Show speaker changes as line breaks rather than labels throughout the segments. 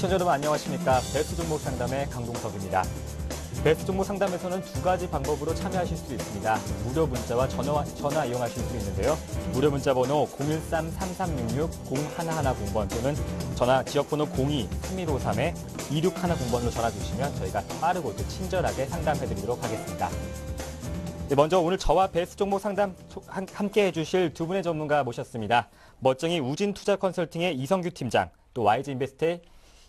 시청자 여러분 안녕하십니까. 베스트 종목 상담의 강동석입니다. 베스트 종목 상담에서는 두 가지 방법으로 참여하실 수 있습니다. 무료 문자와 전화 이용하실 수 있는데요. 무료 문자 번호 013-3366-0110번 또는 전화 지역번호 02-3153-2610번으로 전화 주시면 저희가 빠르고 또 친절하게 상담해드리도록 하겠습니다. 네, 먼저 오늘 저와 베스트 종목 상담 함께 해주실 두 분의 전문가 모셨습니다. 멋쟁이 우진투자 컨설팅의 이성규 팀장, 또 YG인베스트의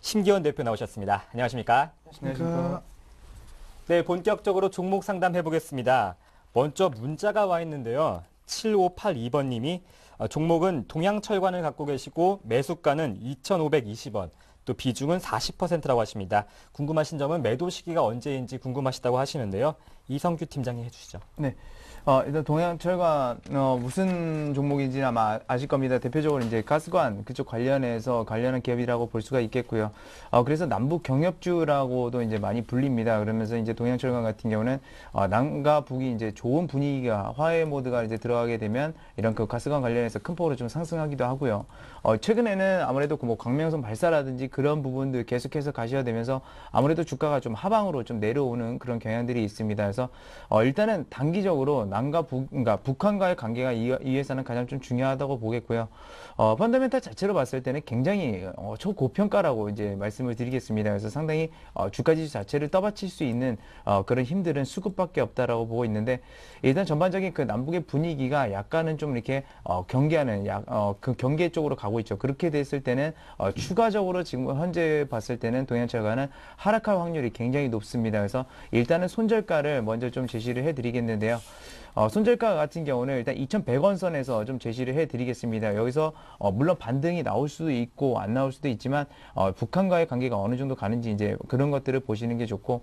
심기원 대표 나오셨습니다. 안녕하십니까?
안녕하십니까?
네, 본격적으로 종목 상담 해보겠습니다. 먼저 문자가 와 있는데요. 7582번님이 종목은 동양철관을 갖고 계시고 매수가는 2,520원, 또 비중은 40%라고 하십니다. 궁금하신 점은 매도 시기가 언제인지 궁금하시다고 하시는데요. 이성규 팀장이 해주시죠.
네. 일단 동양철관 무슨 종목인지 아마 아실 겁니다. 대표적으로 이제 가스관 그쪽 관련한 기업이라고 볼 수가 있겠고요. 그래서 남북 경협주라고도 이제 많이 불립니다. 그러면서 이제 동양철관 같은 경우는 남과 북이 이제 좋은 분위기가 화해 모드가 이제 들어가게 되면 이런 그 가스관 관련해서 큰 폭으로 좀 상승하기도 하고요. 최근에는 아무래도 그 뭐 광명선 발사라든지 그런 부분들 계속해서 가셔야 되면서 아무래도 주가가 좀 하방으로 좀 내려오는 그런 경향들이 있습니다. 그래서 일단은 단기적으로 남과 북, 그러니까 북한과의 관계가 이 회사는 가장 좀 중요하다고 보겠고요. 펀더멘탈 자체로 봤을 때는 굉장히 초고평가라고 이제 말씀을 드리겠습니다. 그래서 상당히 주가지수 자체를 떠받칠 수 있는 그런 힘들은 수급밖에 없다라고 보고 있는데, 일단 전반적인 그 남북의 분위기가 약간은 좀 이렇게 경계하는 그 경계 쪽으로 가고 있죠. 그렇게 됐을 때는 추가적으로 지금 현재 봤을 때는 동양철관은 하락할 확률이 굉장히 높습니다. 그래서 일단은 손절가를 먼저 좀 제시를 해드리겠는데요. 손절가 같은 경우는 일단 2,100원 선에서 좀 제시를 해드리겠습니다. 여기서 물론 반등이 나올 수도 있고 안 나올 수도 있지만 북한과의 관계가 어느 정도 가는지 이제 그런 것들을 보시는 게 좋고,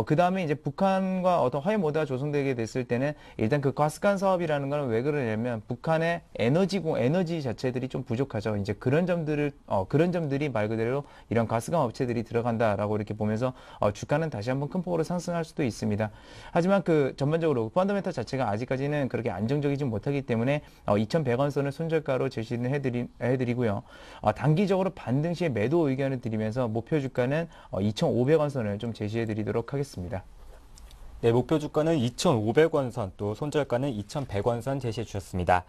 그 다음에 이제 북한과 어떤 화해 모드가 조성되게 됐을 때는 일단 그 가스관 사업이라는 거는 왜 그러냐면 북한의 에너지 자체들이 좀 부족하죠. 이제 그런 점들이 말 그대로 이런 가스관 업체들이 들어간다라고 이렇게 보면서 주가는 다시 한번 큰 폭으로 상승할 수도 있습니다. 하지만 그 전반적으로 펀더멘탈 자체가 아직까지는 그렇게 안정적이지 못하기 때문에 2,100원 선을 손절가로 제시를 해드리고요. 단기적으로 반등 시에 매도 의견을 드리면서 목표 주가는 2,500원 선을 좀 제시해드리도록 하겠습니다.
네, 목표 주가는 2,500원 선, 또 손절가는 2,100원 선 제시해 주셨습니다.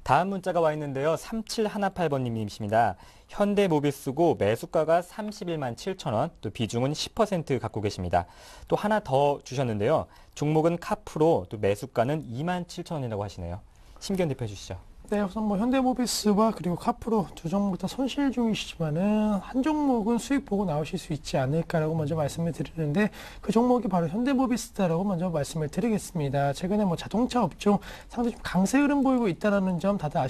다음 문자가 와 있는데요. 3718번님이십니다. 현대모비스고 매수가가 31만 7천 원, 또 비중은 10% 갖고 계십니다. 또 하나 더 주셨는데요. 종목은 카프로, 또 매수가는 2만 7천 원이라고 하시네요. 심기원 대표 해주시죠.
네, 우선 뭐 현대모비스와 그리고 카프로 두 종목 다 손실 중이시지만은 한 종목은 수익 보고 나오실 수 있지 않을까라고 먼저 말씀을 드리는데, 그 종목이 바로 현대모비스다라고 먼저 말씀을 드리겠습니다. 최근에 뭐 자동차 업종 상당히 좀 강세 흐름 보이고 있다라는 점 다들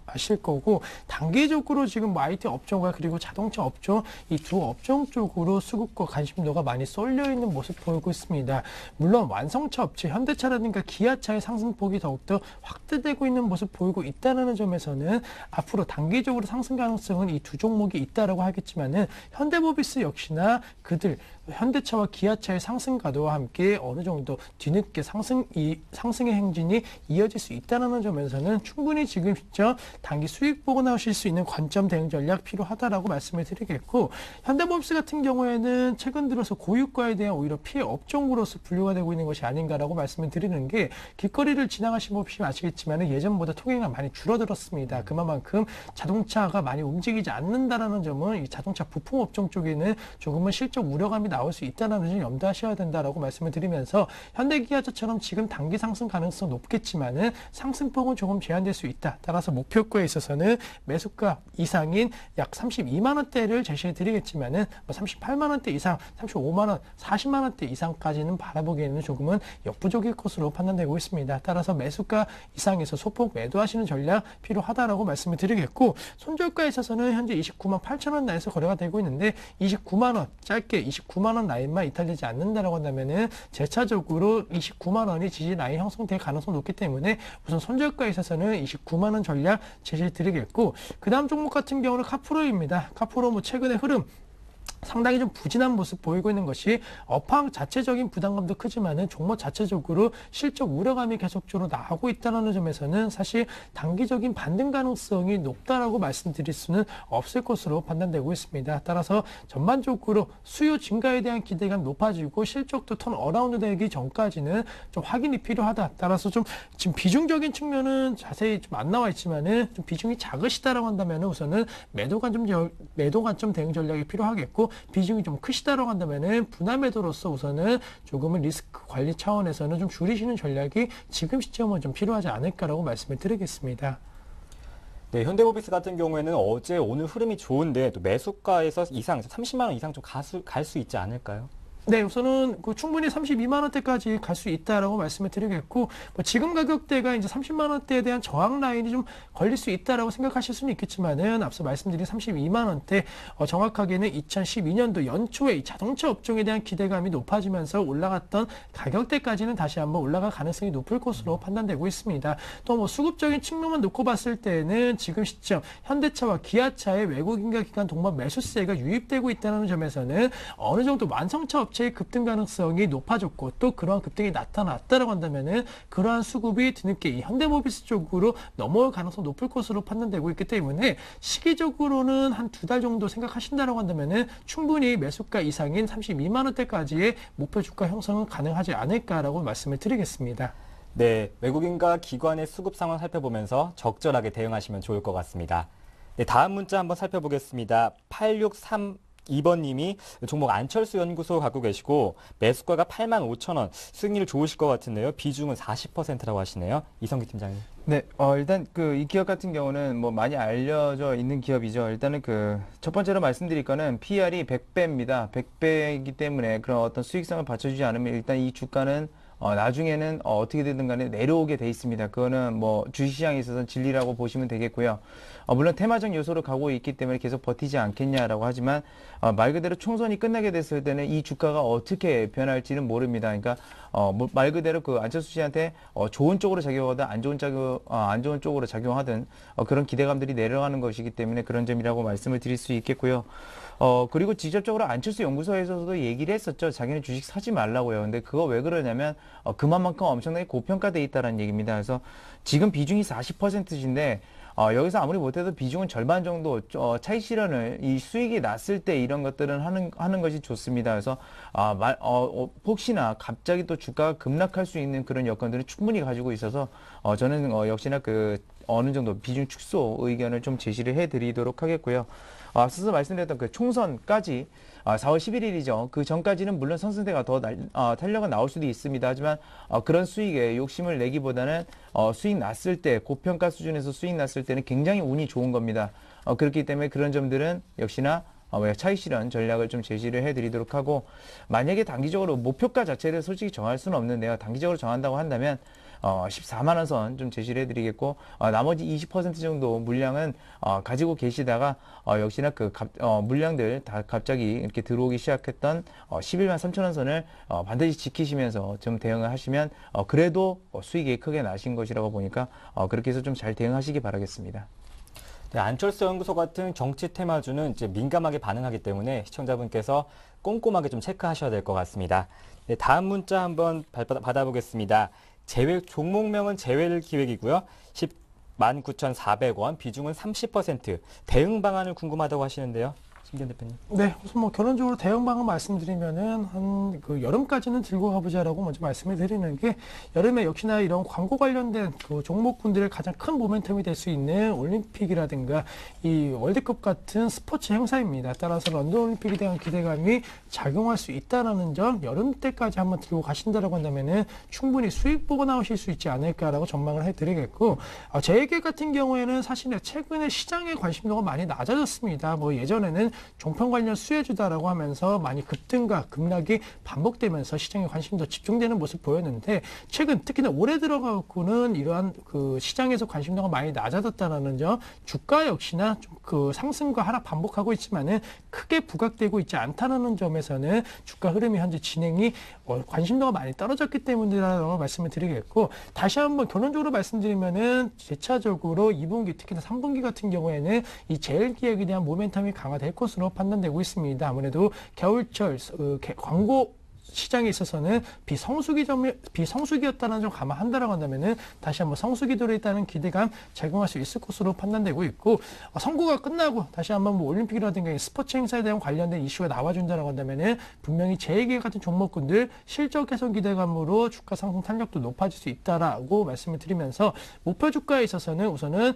아실 거고, 단기적으로 지금 뭐 IT 업종과 그리고 자동차 업종 이 두 업종 쪽으로 수급과 관심도가 많이 쏠려 있는 모습 보이고 있습니다. 물론 완성차 업체 현대차라든가 기아차의 상승폭이 더욱더 확대되고 있는 모습 보이고 있다는 점에서는 앞으로 단기적으로 상승 가능성은 이 두 종목이 있다라고 하겠지만은 현대모비스 역시나 그들 현대차와 기아차의 상승과도와 함께 어느 정도 뒤늦게 상승의 행진이 이어질 수 있다는 점에서는 충분히 지금 시점 단기 수익 보고 나오실 수 있는 관점 대응 전략 필요하다라고 말씀을 드리겠고, 현대모비스 같은 경우에는 최근 들어서 고유가에 대한 오히려 피해 업종으로서 분류가 되고 있는 것이 아닌가라고 말씀을 드리는 게, 길거리를 지나가신 분 보시면 아시겠지만 예전보다 통행이 많이 줄어들었습니다. 그만큼 자동차가 많이 움직이지 않는다라는 점은 이 자동차 부품 업종 쪽에는 조금은 실적 우려감이 나올 수 있다는 점을 염두하셔야 된다라고 말씀을 드리면서, 현대기아차처럼 지금 단기 상승 가능성 높겠지만은 상승폭은 조금 제한될 수 있다. 따라서 목표가에 있어서는 매수가 이상인 약 32만 원대를 제시해 드리겠지만은 38만 원대 이상, 35만 원, 40만 원대 이상까지는 바라보기에는 조금은 역부족일 것으로 판단되고 있습니다. 따라서 매수가 이상에서 소폭 매도하시는 전략 필요하다라고 말씀을 드리겠고, 손절가에 있어서는 현재 29만 8천 원 라인에서 거래가 되고 있는데 29만 원, 짧게 29만 원 라인만 이탈되지 않는다라고 한다면은 재차적으로 29만 원이 지지 라인 형성될 가능성이 높기 때문에 우선 손절가에 있어서는 29만 원 전략 제시해 드리겠고, 그 다음 종목 같은 경우는 카프로입니다. 카프로 뭐 최근의 흐름 상당히 좀 부진한 모습 보이고 있는 것이 업황 자체적인 부담감도 크지만은 종목 자체적으로 실적 우려감이 계속적으로 나오고 있다는 점에서는 사실 단기적인 반등 가능성이 높다라고 말씀드릴 수는 없을 것으로 판단되고 있습니다. 따라서 전반적으로 수요 증가에 대한 기대감 높아지고 실적도 턴 어라운드 되기 전까지는 좀 확인이 필요하다. 따라서 좀 지금 비중적인 측면은 자세히 좀 안 나와 있지만은 좀 비중이 작으시다라고 한다면은 우선은 매도 관점 대응 전략이 필요하겠고, 비중이 좀 크시다라고 한다면은 분할 매도로서 우선은 조금은 리스크 관리 차원에서는 좀 줄이시는 전략이 지금 시점은 좀 필요하지 않을까라고 말씀을 드리겠습니다.
네, 현대모비스 같은 경우에는 어제 오늘 흐름이 좋은데 또 매수가에서 이상 30만 원 이상 좀 갈 수 있지 않을까요?
네, 우선은 충분히 32만 원대까지 갈 수 있다라고 말씀을 드리겠고, 뭐 지금 가격대가 이제 30만 원대에 대한 저항 라인이 좀 걸릴 수 있다라고 생각하실 수는 있겠지만은, 앞서 말씀드린 32만 원대, 정확하게는 2012년도 연초에 이 자동차 업종에 대한 기대감이 높아지면서 올라갔던 가격대까지는 다시 한번 올라갈 가능성이 높을 것으로 판단되고 있습니다. 또 뭐 수급적인 측면만 놓고 봤을 때는 지금 시점 현대차와 기아차의 외국인과 기관 동반 매수세가 유입되고 있다는 점에서는 어느 정도 완성차 업체의 급등 가능성이 높아졌고, 또 그러한 급등이 나타났다라고 한다면은 그러한 수급이 뒤늦게 이 현대모비스 쪽으로 넘어올 가능성 높을 것으로 판단되고 있기 때문에, 시기적으로는 한 2달 정도 생각하신다라고 한다면은 충분히 매수가 이상인 32만 원대까지의 목표 주가 형성은 가능하지 않을까라고 말씀을 드리겠습니다.
네, 외국인과 기관의 수급 상황 살펴보면서 적절하게 대응하시면 좋을 것 같습니다. 네, 다음 문자 한번 살펴보겠습니다. 8632번님이 종목 안철수 연구소 갖고 계시고 매수가가 85,000원, 수익률 좋으실 것 같은데요. 비중은 40%라고 하시네요. 이성기 팀장님.
네, 일단 이 기업 같은 경우는 뭐 많이 알려져 있는 기업이죠. 일단은 첫 번째로 말씀드릴 거는 PR이 100배입니다. 100배이기 때문에 그런 어떤 수익성을 받쳐주지 않으면 일단 이 주가는 나중에는 어떻게 되든 간에 내려오게 돼 있습니다. 그거는 뭐 주식시장에 있어서는 진리라고 보시면 되겠고요. 물론 테마적 요소로 가고 있기 때문에 계속 버티지 않겠냐라고 하지만 말 그대로 총선이 끝나게 됐을 때는 이 주가가 어떻게 변할지는 모릅니다. 그러니까 말 그대로 안철수 씨한테 좋은 쪽으로 작용하든 안 좋은 쪽으로 작용하든 그런 기대감들이 내려가는 것이기 때문에 그런 점이라고 말씀을 드릴 수 있겠고요. 그리고 직접적으로 안철수 연구소에서도 얘기를 했었죠. 자기는 주식 사지 말라고요. 근데 그거 왜 그러냐면 그만큼 엄청나게 고평가돼 있다는 얘기입니다. 그래서 지금 비중이 40%인데 여기서 아무리 못해도 비중은 절반 정도 차익 실현을 이 수익이 났을 때 이런 것들은 하는 것이 좋습니다. 그래서 혹시나 갑자기 또 주가가 급락할 수 있는 그런 여건들은 충분히 가지고 있어서 저는 역시나 어느 정도 비중 축소 의견을 좀 제시를 해드리도록 하겠고요. 앞서서 말씀드렸던 총선까지 4월 11일이죠. 그 전까지는 물론 선승대가 더 탄력은 나올 수도 있습니다. 하지만 그런 수익에 욕심을 내기보다는 수익 났을 때 고평가 수준에서 수익 났을 때는 굉장히 운이 좋은 겁니다. 그렇기 때문에 그런 점들은 역시나 차익 실현 전략을 좀 제시를 해드리도록 하고, 만약에 단기적으로 목표가 자체를 솔직히 정할 수는 없는데요. 단기적으로 정한다고 한다면 14만 원 선 좀 제시를 해드리겠고, 나머지 20% 정도 물량은 가지고 계시다가 역시나 물량들 다 갑자기 이렇게 들어오기 시작했던 11만 3천 원 선을 반드시 지키시면서 좀 대응을 하시면 그래도 수익이 크게 나신 것이라고 보니까 그렇게 해서 좀 잘 대응하시기 바라겠습니다.
네, 안철수 연구소 같은 정치 테마주는 이제 민감하게 반응하기 때문에 시청자분께서 꼼꼼하게 좀 체크하셔야 될 것 같습니다. 네, 다음 문자 한번 받아보겠습니다. 종목명은 제외를 기획이고요. 109,400원, 비중은 30%. 대응 방안을 궁금하다고 하시는데요. 김기현 대표님.
네, 우선 뭐 결론적으로 대응 방안 말씀드리면은 여름까지는 들고 가보자라고 먼저 말씀을 드리는 게, 여름에 역시나 이런 광고 관련된 종목군들의 가장 큰 모멘텀이 될 수 있는 올림픽이라든가 이 월드컵 같은 스포츠 행사입니다. 따라서 런던 올림픽에 대한 기대감이 작용할 수 있다라는 점, 여름 때까지 한번 들고 가신다라고 한다면은 충분히 수익 보고 나오실 수 있지 않을까라고 전망을 해드리겠고, 제게 같은 경우에는 사실 최근에 시장의 관심도가 많이 낮아졌습니다. 뭐 예전에는 종편 관련 수혜주다라고 하면서 많이 급등과 급락이 반복되면서 시장에 관심도 집중되는 모습 보였는데, 최근 특히나 올해 들어가고는 이러한 시장에서 관심도가 많이 낮아졌다는 점, 주가 역시나 좀 상승과 하락 반복하고 있지만은 크게 부각되고 있지 않다는 점에서는 주가 흐름이 현재 진행이 관심도가 많이 떨어졌기 때문이라고 말씀을 드리겠고, 다시 한번 결론적으로 말씀드리면은 제차적으로 2분기 특히나 3분기 같은 경우에는 이 제일기획에 대한 모멘텀이 강화될 것으로 판단되고 있습니다. 아무래도 겨울철 광고 시장에 있어서는 비성수기였다는 점 감안한다라고 한다면은 다시 한번 성수기도에 따른 기대감 제공할 수 있을 것으로 판단되고 있고, 선거가 끝나고 다시 한번 뭐 올림픽이라든가 스포츠 행사에 대한 관련된 이슈가 나와준다라고 한다면은 분명히 제2기획 같은 종목군들 실적 개선 기대감으로 주가 상승 탄력도 높아질 수 있다라고 말씀을 드리면서, 목표 주가에 있어서는 우선은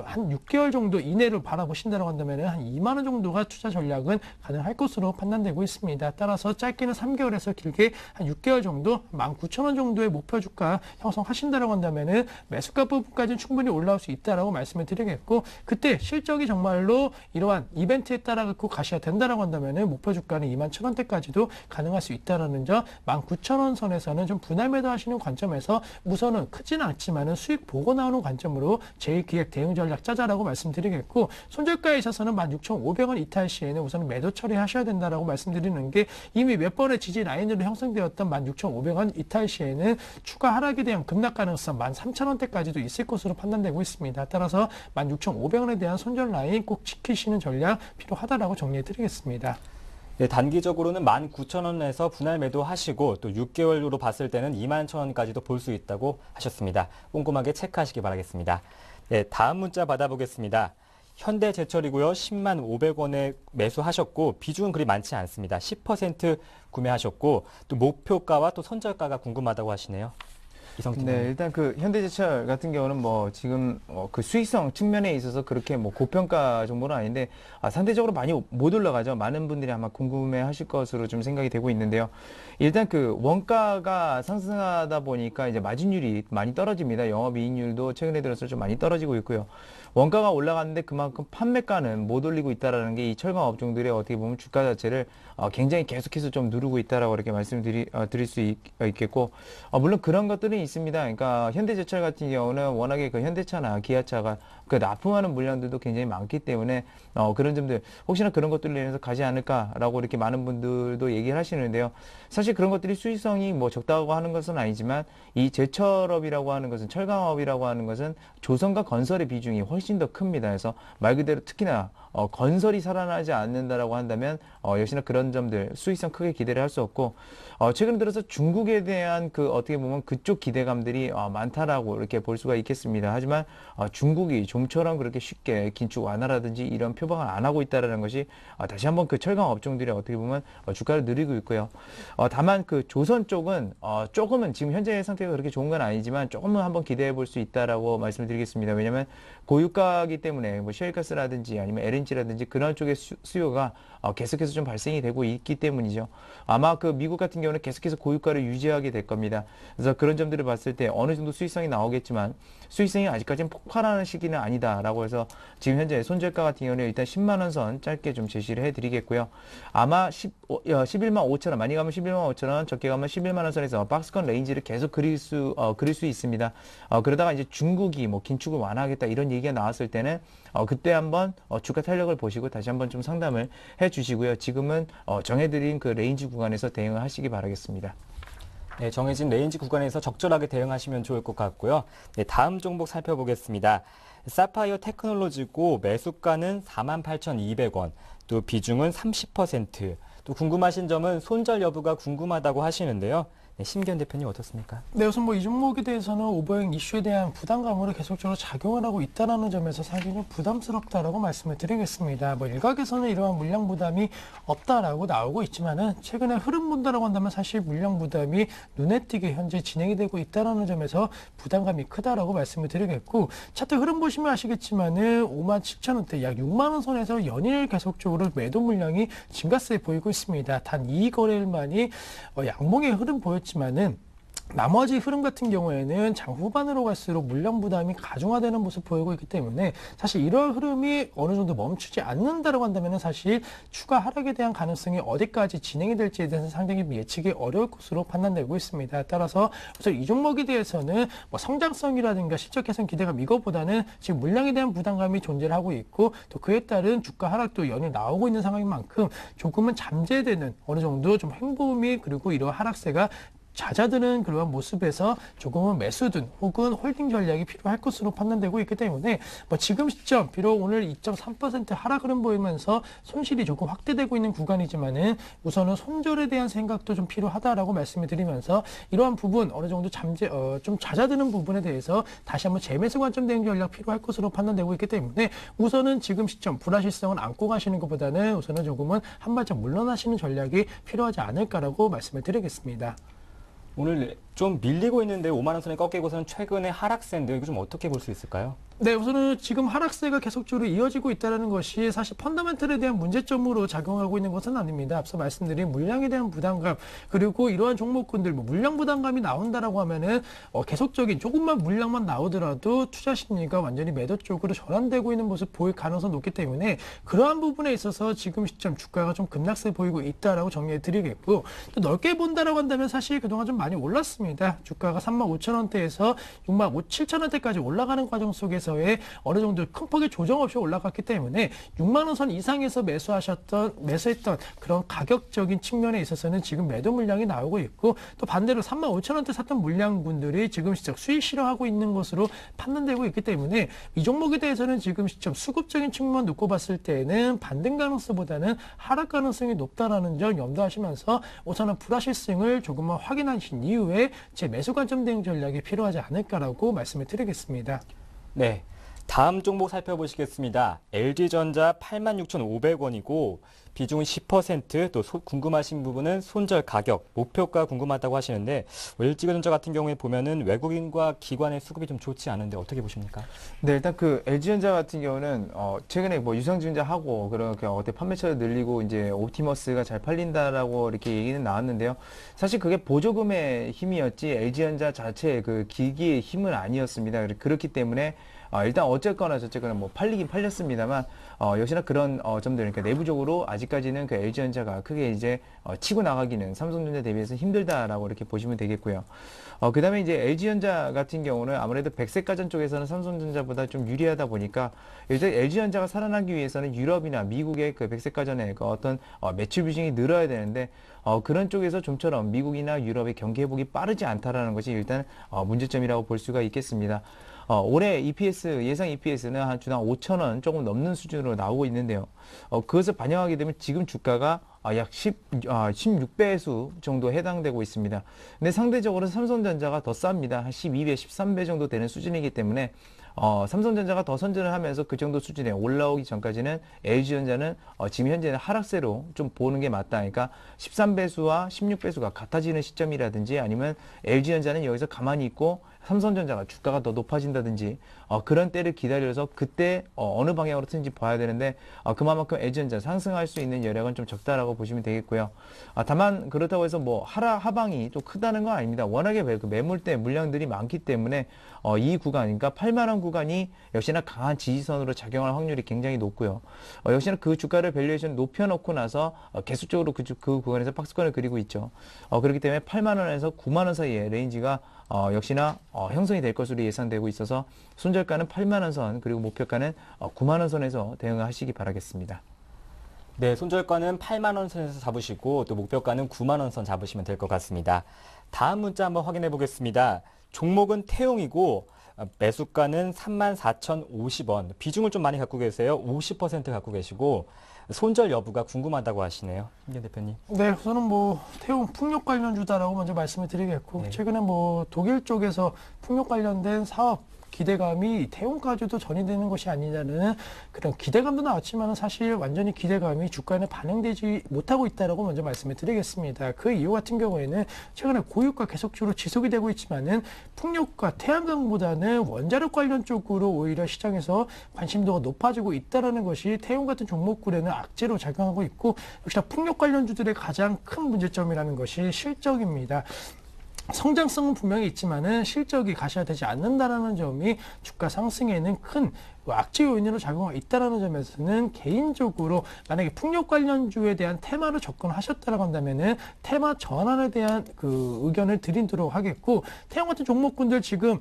한 6개월 정도 이내를 바라보신다라고 한다면은 한 2만 원 정도가 투자 전략은 가능할 것으로 판단되고 있습니다. 따라서 짧게는 3개월에서 길게 한 6개월 정도 19,000원 정도의 목표 주가 형성하신다라고 한다면은 매수가 부분까지는 충분히 올라올 수 있다라고 말씀을 드리겠고, 그때 실적이 정말로 이러한 이벤트에 따라 갖고 가셔야 된다라고 한다면은 목표 주가는 21,000원대까지도 가능할 수 있다라는 점, 19,000원 선에서는 좀 분할 매도하시는 관점에서 우선은 크지는 않지만은 수익 보고 나오는 관점으로 제2기획 대응 전략 짜자라고 말씀드리겠고, 손절가에 있어서는 16,500원 이탈 시에는 우선 매도 처리하셔야 된다라고 말씀드리는 게, 이미 몇 번의 지지 라인으로 형성되었던 16,500원 이탈 시에는 추가 하락에 대한 급락 가능성 13,000원대까지도 있을 것으로 판단되고 있습니다. 따라서 16,500원에 대한 손절 라인 꼭 지키시는 전략 필요하다라고 정리해 드리겠습니다.
네, 단기적으로는 19,000원에서 분할 매도하시고 또 6개월로 봤을 때는 21,000원까지도 볼 수 있다고 하셨습니다. 꼼꼼하게 체크하시기 바라겠습니다. 네, 다음 문자 받아보겠습니다. 현대제철이고요. 10만 500원에 매수하셨고 비중은 그리 많지 않습니다. 10% 구매하셨고 또 목표가와 또 선절가가 궁금하다고 하시네요. 이성진
네,
의원님.
일단 그 현대제철 같은 경우는 뭐 지금 그 수익성 측면에 있어서 그렇게 뭐 고평가 정도는 아닌데 상대적으로 많이 못 올라가죠. 많은 분들이 아마 궁금해 하실 것으로 좀 생각이 되고 있는데요. 일단 그 원가가 상승하다 보니까 이제 마진율이 많이 떨어집니다. 영업이익률도 최근에 들어서 좀 많이 떨어지고 있고요. 원가가 올라갔는데 그만큼 판매가는 못 올리고 있다라는 게 이 철강 업종들의 어떻게 보면 주가 자체를 굉장히 계속해서 좀 누르고 있다라고 이렇게 드릴 수 있겠고, 물론 그런 것들은 있습니다. 그러니까 현대제철 같은 경우는 워낙에 그 현대차나 기아차가 그 납품하는 물량들도 굉장히 많기 때문에 그런 점들 혹시나 그런 것들로 인해서 가지 않을까라고 이렇게 많은 분들도 얘기를 하시는데요. 사실 그런 것들이 수익성이 뭐 적다고 하는 것은 아니지만 이 제철업이라고 하는 것은, 철강업이라고 하는 것은 조선과 건설의 비중이 훨씬 더 큽니다. 그래서 말 그대로 특히나 건설이 살아나지 않는다라고 한다면 역시나 그런 점들 수익성 크게 기대를 할 수 없고, 최근 들어서 중국에 대한 그 어떻게 보면 그쪽 기대감들이 많다라고 이렇게 볼 수가 있겠습니다. 하지만 중국이 좀처럼 그렇게 쉽게 긴축 완화라든지 이런 표방을 안 하고 있다라는 것이 다시 한번 그 철강 업종들이 어떻게 보면 주가를 누리고 있고요. 다만 그 조선 쪽은 조금은 지금 현재 상태가 그렇게 좋은 건 아니지만 조금은 한번 기대해 볼 수 있다라고 말씀드리겠습니다. 왜냐하면 고유가이기 때문에 뭐 셰일가스라든지 아니면 LNG라든지 그런 쪽의 수요가 계속해서 좀 발생이 되고 있기 때문이죠. 아마 그 미국 같은 경우는 계속해서 고유가를 유지하게 될 겁니다. 그래서 그런 점들을 봤을 때 어느 정도 수익성이 나오겠지만 수익성이 아직까지는 폭발하는 시기는 아니다라고 해서 지금 현재 손절가 같은 경우는 일단 10만 원 선 짧게 좀 제시를 해드리겠고요. 아마 11만 5천 원, 많이 가면 11만 5천 원, 적게 가면 11만 원 선에서 박스권 레인지를 계속 그릴 수 있습니다. 그러다가 이제 중국이 뭐 긴축을 완화하겠다 이런 얘기가 나왔을 때는 그때 한번 주가 탄력을 보시고 다시 한번 좀 상담을 해주시고요. 지금은 정해드린 그 레인지 구간에서 대응을 하시기 바라겠습니다.
네, 정해진 레인지 구간에서 적절하게 대응하시면 좋을 것 같고요. 네, 다음 종목 살펴보겠습니다. 사파이어 테크놀로지고 매수가는 48,200원, 또 비중은 30%. 또 궁금하신 점은 손절 여부가 궁금하다고 하시는데요. 네, 심기현 대표님 어떻습니까?
네, 우선 뭐 이 종목에 대해서는 오버행 이슈에 대한 부담감으로 계속적으로 작용을 하고 있다는 점에서 상당히 좀 부담스럽다라고 말씀을 드리겠습니다. 뭐 일각에서는 이러한 물량 부담이 없다라고 나오고 있지만은 최근에 흐름 본다라고 한다면 사실 물량 부담이 눈에 띄게 현재 진행이 되고 있다는 점에서 부담감이 크다라고 말씀을 드리겠고, 차트 흐름 보시면 아시겠지만은 57,000원대 약 6만 원 선에서 연일 계속적으로 매도 물량이 증가세 보이고 있습니다. 단 2거래일만이 양봉의 흐름 보였지만은 나머지 흐름 같은 경우에는 장 후반으로 갈수록 물량 부담이 가중화되는 모습 보이고 있기 때문에 사실 이런 흐름이 어느 정도 멈추지 않는다고 한다면 사실 추가 하락에 대한 가능성이 어디까지 진행이 될지에 대해서 상당히 예측이 어려울 것으로 판단되고 있습니다. 따라서 우선 이 종목에 대해서는 뭐 성장성이라든가 실적 개선 기대감 이것보다는 지금 물량에 대한 부담감이 존재를 하고 있고, 또 그에 따른 주가 하락도 연일 나오고 있는 상황인 만큼 조금은 잠재되는 어느 정도 좀 횡보음이, 그리고 이런 하락세가 잦아드는 그러한 모습에서 조금은 매수든 혹은 홀딩 전략이 필요할 것으로 판단되고 있기 때문에 뭐 지금 시점 비록 오늘 2.3% 하락 흐름 보이면서 손실이 조금 확대되고 있는 구간이지만은 우선은 손절에 대한 생각도 좀 필요하다라고 말씀을 드리면서 이러한 부분 어느 정도 좀 잦아드는 부분에 대해서 다시 한번 재매수 관점 대응 전략 필요할 것으로 판단되고 있기 때문에 우선은 지금 시점 불확실성을 안고 가시는 것보다는 우선은 조금은 한 발짝 물러나시는 전략이 필요하지 않을까라고 말씀을 드리겠습니다.
오늘 좀 밀리고 있는데 5만 원 선에 꺾이고서는 최근에 하락세인데 이거 좀 어떻게 볼 수 있을까요?
네, 우선은 지금 하락세가 계속적으로 이어지고 있다는 것이 사실 펀더멘털에 대한 문제점으로 작용하고 있는 것은 아닙니다. 앞서 말씀드린 물량에 대한 부담감 그리고 이러한 종목군들 물량 부담감이 나온다라고 하면은 계속적인 조금만 물량만 나오더라도 투자 심리가 완전히 매도 쪽으로 전환되고 있는 모습 보일 가능성이 높기 때문에 그러한 부분에 있어서 지금 시점 주가가 좀 급락세 보이고 있다라고 정리해 드리겠고 또 넓게 본다라고 한다면 사실 그동안 좀 많이 올랐습니다. 주가가 35,000원대에서 67,000원대까지 올라가는 과정 속에서 어느 정도 큰 폭의 조정 없이 올라갔기 때문에 6만 원 선 이상에서 매수했던 그런 가격적인 측면에 있어서는 지금 매도 물량이 나오고 있고 또 반대로 35,000원대 샀던 물량분들이 지금 시점 수익 실현하고 있는 것으로 판단되고 있기 때문에 이 종목에 대해서는 지금 시점 수급적인 측면 놓고 봤을 때는 반등 가능성보다는 하락 가능성이 높다라는 점 염두하시면서 우선은 불확실성을 조금만 확인하신 이후에 제 매수 관점 대응 전략이 필요하지 않을까라고 말씀을 드리겠습니다.
네, 다음 종목 살펴보시겠습니다. LG전자 86,500원이고 비중은 10%, 또 궁금하신 부분은 손절 가격, 목표가 궁금하다고 하시는데 LG전자 같은 경우에 보면은 외국인과 기관의 수급이 좀 좋지 않은데 어떻게 보십니까?
네, 일단 그 LG전자 같은 경우는 최근에 뭐 유상증자하고 그렇게 판매처를 늘리고 이제 옵티머스가 잘 팔린다라고 이렇게 얘기는 나왔는데요. 사실 그게 보조금의 힘이었지 LG전자 자체의 그 기기의 힘은 아니었습니다. 그렇기 때문에 일단 어쨌거나 저쨌거나 뭐 팔리긴 팔렸습니다만 역시나 그런 점들 그러니까 내부적으로 아직까지는 그 LG전자가 크게 이제 치고 나가기는 삼성전자 대비해서 힘들다라고 이렇게 보시면 되겠고요. 그다음에 이제 LG전자 같은 경우는 아무래도 백색가전 쪽에서는 삼성전자보다 좀 유리하다 보니까 일단 LG전자가 살아나기 위해서는 유럽이나 미국의 그 백색가전의 그 어떤 매출 비중이 늘어야 되는데 그런 쪽에서 좀처럼 미국이나 유럽의 경기 회복이 빠르지 않다라는 것이 일단 문제점이라고 볼 수가 있겠습니다. 올해 EPS, 예상 EPS는 한 주당 5,000원 조금 넘는 수준으로 나오고 있는데요. 그것을 반영하게 되면 지금 주가가 약 16배수 정도 해당되고 있습니다. 근데 상대적으로 삼성전자가 더 쌉니다. 한 12배, 13배 정도 되는 수준이기 때문에 삼성전자가 더 선전을 하면서 그 정도 수준에 올라오기 전까지는 LG전자는 지금 현재는 하락세로 좀 보는 게 맞다. 그러니까 13배수와 16배수가 같아지는 시점이라든지 아니면 LG전자는 여기서 가만히 있고 삼성전자가 주가가 더 높아진다든지 그런 때를 기다려서 그때 어느 방향으로 튼지 봐야 되는데 그만큼 LG전자 상승할 수 있는 여력은 좀 적다라고 보시면 되겠고요. 다만 그렇다고 해서 뭐 하방이 좀 크다는 건 아닙니다. 워낙에 매물대 물량들이 많기 때문에 이 구간 그러니까 8만 원 구간이 역시나 강한 지지선으로 작용할 확률이 굉장히 높고요. 역시나 그 주가를 밸류에이션 높여놓고 나서 계속적으로 그 구간에서 박스권을 그리고 있죠. 그렇기 때문에 8만 원에서 9만 원 사이의 레인지가 역시나 형성이 될 것으로 예상되고 있어서 손절가는 8만 원 선 그리고 목표가는 9만 원 선에서 대응을 하시기 바라겠습니다.
네, 손절가는 8만 원 선에서 잡으시고 또 목표가는 9만 원 선 잡으시면 될 것 같습니다. 다음 문자 한번 확인해 보겠습니다. 종목은 태용이고 매수가는 34,050원. 비중을 좀 많이 갖고 계세요. 50% 갖고 계시고 손절 여부가 궁금하다고 하시네요. 김 대표님.
네, 저는 뭐 태용 풍력 관련주다라고 먼저 말씀을 드리겠고
네.
최근에 뭐 독일 쪽에서 풍력 관련된 사업 기대감이 태용까지도 전이되는 것이 아니냐는 그런 기대감도 나왔지만 사실 완전히 기대감이 주가에 반영되지 못하고 있다라고 먼저 말씀을 드리겠습니다. 그 이유 같은 경우에는 최근에 고유가 계속적으로 지속이 되고 있지만은 풍력과 태양광보다는 원자력 관련 쪽으로 오히려 시장에서 관심도가 높아지고 있다라는 것이 태용 같은 종목군에는 악재로 작용하고 있고 역시나 풍력 관련주들의 가장 큰 문제점이라는 것이 실적입니다. 성장성은 분명히 있지만은 실적이 가셔야 되지 않는다라는 점이 주가 상승에는 큰 그 악재 요인으로 작용하고 있다는 점에서는 개인적으로 만약에 풍력 관련주에 대한 테마로 접근하셨다고 한다면은 테마 전환에 대한 그 의견을 드리도록 하겠고, 태양 같은 종목군들 지금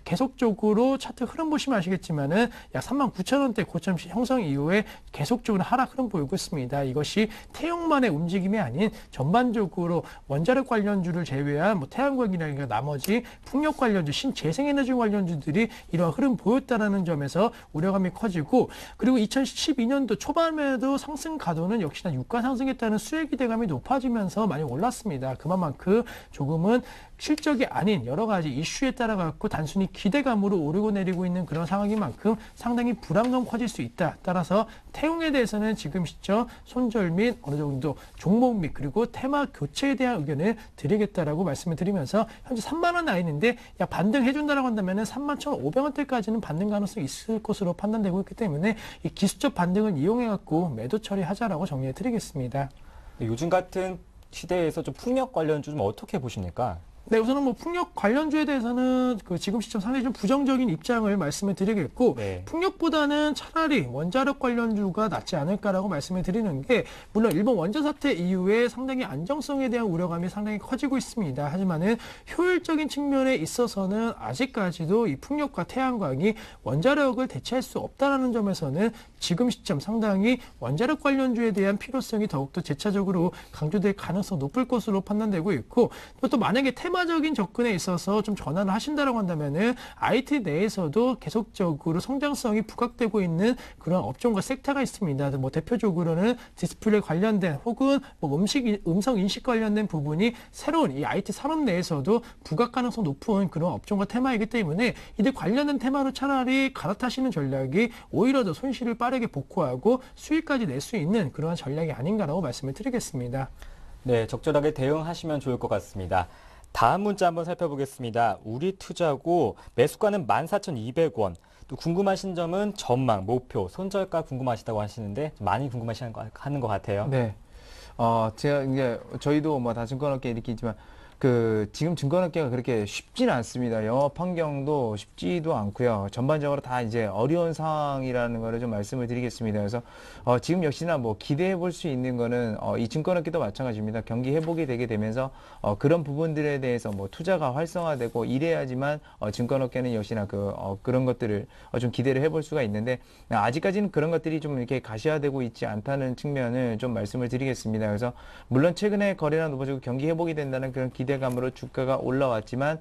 계속적으로 차트 흐름 보시면 아시겠지만은 약 39,000원대 고점 형성 이후에 계속적으로 하락 흐름 보이고 있습니다. 이것이 태용만의 움직임이 아닌 전반적으로 원자력 관련주를 제외한 뭐 태양광이라든가 나머지 풍력 관련주, 신재생에너지 관련주들이 이러한 흐름 보였다라는 점에서 우려감이 커지고, 그리고 2012년도 초반에도 상승 가도는 역시나 유가 상승에 따른 수혜 기대감이 높아지면서 많이 올랐습니다. 그만큼 조금은 실적이 아닌 여러 가지 이슈에 따라 갖고 단순히 기대감으로 오르고 내리고 있는 그런 상황인 만큼 상당히 불안감 커질 수 있다. 따라서 태용에 대해서는 지금 시점 손절 및 어느 정도 종목 및 그리고 테마 교체에 대한 의견을 드리겠다라고 말씀을 드리면서 현재 3만 원 라인인데 약 반등해 준다라고 한다면은 31,500원대까지는 반등 가능성이 있을 것으로 판단되고 있기 때문에 이 기술적 반등을 이용해 갖고 매도 처리하자라고 정리해 드리겠습니다.
요즘 같은 시대에서 좀 풍력 관련주 좀 어떻게 보십니까?
네, 우선은 뭐 풍력 관련주에 대해서는 그 지금 시점 상당히 좀 부정적인 입장을 말씀을 드리겠고,
네.
풍력보다는 차라리 원자력 관련주가 낫지 않을까라고 말씀을 드리는 게, 물론 일본 원전 사태 이후에 상당히 안정성에 대한 우려감이 상당히 커지고 있습니다. 하지만은 효율적인 측면에 있어서는 아직까지도 이 풍력과 태양광이 원자력을 대체할 수 없다라는 점에서는 지금 시점 상당히 원자력 관련주에 대한 필요성이 더욱더 재차적으로 강조될 가능성 높을 것으로 판단되고 있고, 또 만약에 테마적인 접근에 있어서 좀 전환을 하신다라고 한다면은 IT 내에서도 계속적으로 성장성이 부각되고 있는 그런 업종과 섹터가 있습니다. 뭐 대표적으로는 디스플레이 관련된 혹은 뭐 음성 인식 관련된 부분이 새로운 이 IT 산업 내에서도 부각 가능성 높은 그런 업종과 테마이기 때문에 이들 관련된 테마로 차라리 갈아타시는 전략이 오히려 더 손실을 빠르게 복구하고 수익까지 낼 수 있는 그러한 전략이 아닌가라고 말씀을 드리겠습니다.
네, 적절하게 대응하시면 좋을 것 같습니다. 다음 문자 한번 살펴보겠습니다. 우리 투자고 매수가는 14,200원. 또 궁금하신 점은 전망, 목표, 손절가 궁금하시다고 하시는데 많이 궁금하시는 것 같아요.
네. 제가 이제 저희도 뭐 다 증권업계 이렇게 있지만 지금 증권업계가 그렇게 쉽지는 않습니다. 영업 환경도 쉽지도 않고요. 전반적으로 다 이제 어려운 상황이라는 거를 좀 말씀을 드리겠습니다. 그래서 지금 역시나 뭐 기대해 볼 수 있는 거는 이 증권업계도 마찬가지입니다. 경기 회복이 되게 되면서 그런 부분들에 대해서 뭐 투자가 활성화되고 이래야지만 증권업계는 역시나 그런 것들을 좀 기대를 해볼 수가 있는데, 아직까지는 그런 것들이 좀 이렇게 가시화되고 있지 않다는 측면을 좀 말씀을 드리겠습니다. 그래서 물론 최근에 거래량 높아지고 경기 회복이 된다는 그런 기대감으로 주가가 올라왔지만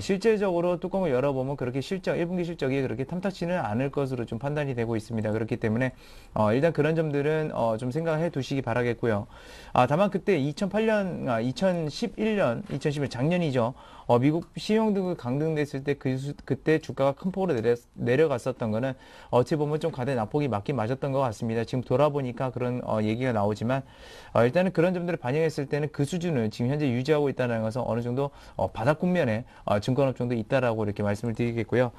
실질적으로 뚜껑을 열어보면 그렇게 1분기 실적이 그렇게 탐탁치는 않을 것으로 좀 판단이 되고 있습니다. 그렇기 때문에 일단 그런 점들은 좀 생각해 두시기 바라겠고요. 다만 그때 2011년 작년이죠. 미국 시용 등급이 강등됐을 때 그때 주가가 큰 폭으로 내려갔었던 거는 어찌 보면 좀 과대 낙폭이 맞긴 맞았던 것 같습니다. 지금 돌아보니까 그런 얘기가 나오지만 일단은 그런 점들을 반영했을 때는 그 수준을 지금 현재 유지하고 있다는 것은 어느 정도 바닥 국면에 증권업 정도 있다라고 이렇게 말씀을 드리겠고요.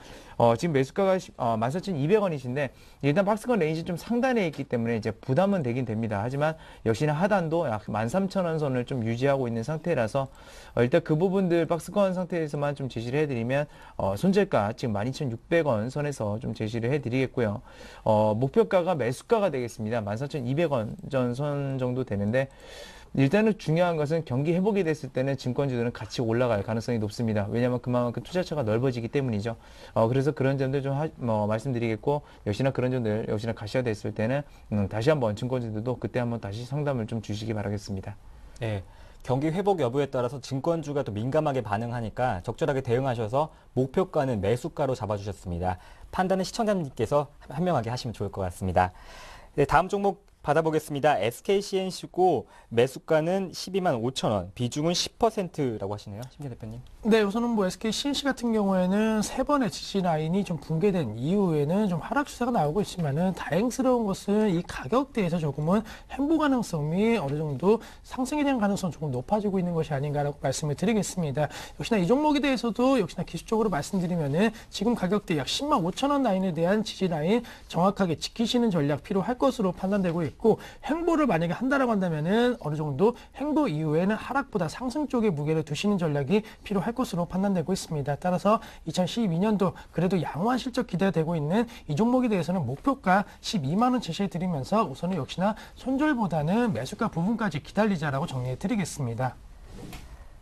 지금 매수가가 14,200원이신데 일단 박스권 레인지 좀 상단에 있기 때문에 이제 부담은 되긴 됩니다. 하지만 역시나 하단도 약 13,000원 선을 좀 유지하고 있는 상태라서 일단 그 부분들 박스권 상태에서만 좀 제시를 해드리면 손절가 지금 12,600원 선에서 좀 제시를 해드리겠고요. 목표가가 매수가가 되겠습니다. 14,200원 전 선 정도 되는데, 일단은 중요한 것은 경기 회복이 됐을 때는 증권주들은 같이 올라갈 가능성이 높습니다. 왜냐하면 그만큼 투자처가 넓어지기 때문이죠. 그래서 그런 점들 좀 말씀드리겠고, 역시나 그런 점들 역시나 가시화됐을 때는 다시 한번 증권주들도 그때 한번 다시 상담을 좀 주시기 바라겠습니다.
네. 경기 회복 여부에 따라서 증권주가 또 민감하게 반응하니까 적절하게 대응하셔서 목표가는 매수가로 잡아주셨습니다. 판단은 시청자님께서 현명하게 하시면 좋을 것 같습니다. 네, 다음 종목 받아보겠습니다. SKCNC고 매수가는 12만 5천 원, 비중은 10%라고 하시네요. 심재 대표님.
네, 우선은 뭐 SK CNC 같은 경우에는 세 번의 지지 라인이 좀 붕괴된 이후에는 좀 하락 추세가 나오고 있지만은 다행스러운 것은 이 가격대에서 조금은 횡보 가능성이 어느 정도 상승에 대한 가능성 조금 높아지고 있는 것이 아닌가라고 말씀을 드리겠습니다. 역시나 이 종목에 대해서도 역시나 기술적으로 말씀드리면은 지금 가격대 약 10만 5천 원 라인에 대한 지지 라인 정확하게 지키시는 전략 필요할 것으로 판단되고 있고, 있고 횡보를 만약에 한다라고 한다면은 어느 정도 횡보 이후에는 하락보다 상승 쪽에 무게를 두시는 전략이 필요할 것으로 판단되고 있습니다. 따라서 2012년도 그래도 양호한 실적 기대되고 있는 이 종목에 대해서는 목표가 12만 원 제시해 드리면서 우선은 역시나 손절보다는 매수가 부분까지 기다리자라고 정리해 드리겠습니다.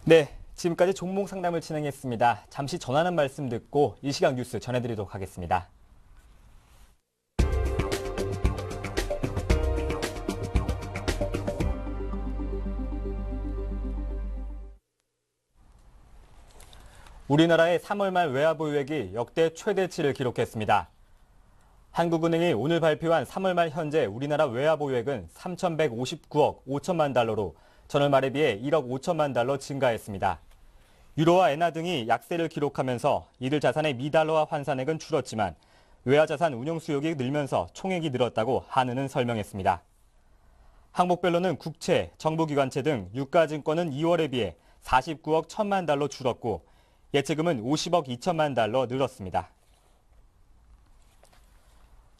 네, 지금까지 종목 상담을 진행했습니다. 잠시 전하는 말씀 듣고 이 시각 뉴스 전해드리도록 하겠습니다. 우리나라의 3월 말 외화보유액이 역대 최대치를 기록했습니다. 한국은행이 오늘 발표한 3월 말 현재 우리나라 외화보유액은 3,159억 5천만 달러로 전월 말에 비해 1억 5천만 달러 증가했습니다. 유로와 엔화 등이 약세를 기록하면서 이들 자산의 미달러화 환산액은 줄었지만 외화자산 운용 수요가 늘면서 총액이 늘었다고 한은은 설명했습니다. 항목별로는 국채, 정부기관채 등 유가증권은 2월에 비해 49억 1천만 달러 줄었고 예치금은 50억 2천만 달러 늘었습니다.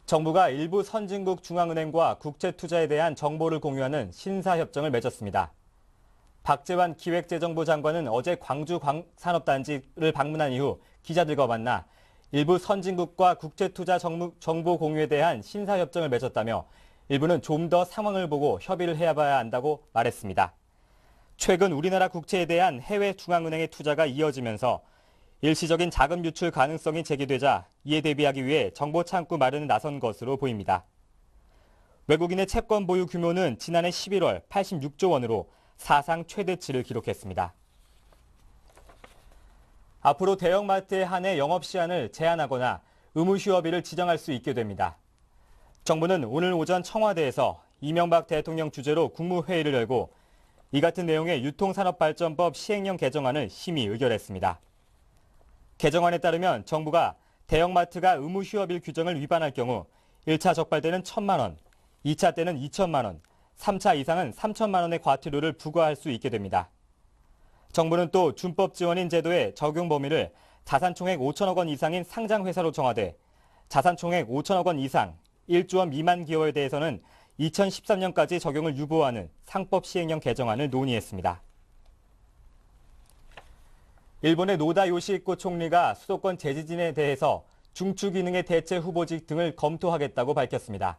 정부가 일부 선진국 중앙은행과 국채 투자에 대한 정보를 공유하는 신사협정을 맺었습니다. 박재환 기획재정부 장관은 어제 광주 산업단지를 방문한 이후 기자들과 만나 일부 선진국과 국채 투자 정보 공유에 대한 신사협정을 맺었다며 일부는 좀 더 상황을 보고 협의를 해봐야 한다고 말했습니다. 최근 우리나라 국채에 대한 해외 중앙은행의 투자가 이어지면서 일시적인 자금 유출 가능성이 제기되자 이에 대비하기 위해 정보 창구 마련에 나선 것으로 보입니다. 외국인의 채권 보유 규모는 지난해 11월 86조 원으로 사상 최대치를 기록했습니다. 앞으로 대형마트에 한해 영업시간을 제한하거나 의무 휴업일을 지정할 수 있게 됩니다. 정부는 오늘 오전 청와대에서 이명박 대통령 주재로 국무회의를 열고 이 같은 내용의 유통산업발전법 시행령 개정안을 심의 의결했습니다. 개정안에 따르면 정부가 대형마트가 의무 휴업일 규정을 위반할 경우 1차 적발 때는 1,000만 원, 2차 때는 2천만 원, 3차 이상은 3천만 원의 과태료를 부과할 수 있게 됩니다. 정부는 또 준법 지원인 제도의 적용 범위를 자산총액 5천억 원 이상인 상장회사로 정하되 자산총액 5천억 원 이상 1조 원 미만 기업에 대해서는 2013년까지 적용을 유보하는 상법 시행령 개정안을 논의했습니다. 일본의 노다 요시히코 총리가 수도권 재지진에 대해서 중추기능의 대체 후보직 등을 검토하겠다고 밝혔습니다.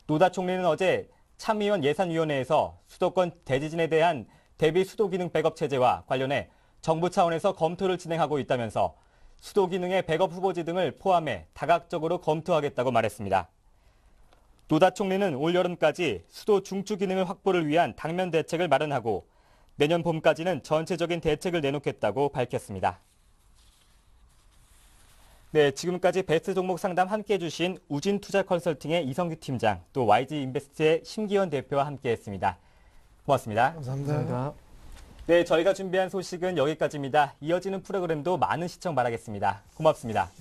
노다 총리는 어제 참의원 예산위원회에서 수도권 대지진에 대한 대비 수도기능 백업 체제와 관련해 정부 차원에서 검토를 진행하고 있다면서 수도기능의 백업 후보지 등을 포함해 다각적으로 검토하겠다고 말했습니다. 노다 총리는 올여름까지 수도 중추기능을 확보를 위한 당면 대책을 마련하고 내년 봄까지는 전체적인 대책을 내놓겠다고 밝혔습니다. 네, 지금까지 베스트 종목 상담 함께해 주신 우진투자 컨설팅의 이성규 팀장, 또 YG인베스트의 심기현 대표와 함께했습니다. 고맙습니다.
감사합니다.
네, 저희가 준비한 소식은 여기까지입니다. 이어지는 프로그램도 많은 시청 바라겠습니다. 고맙습니다.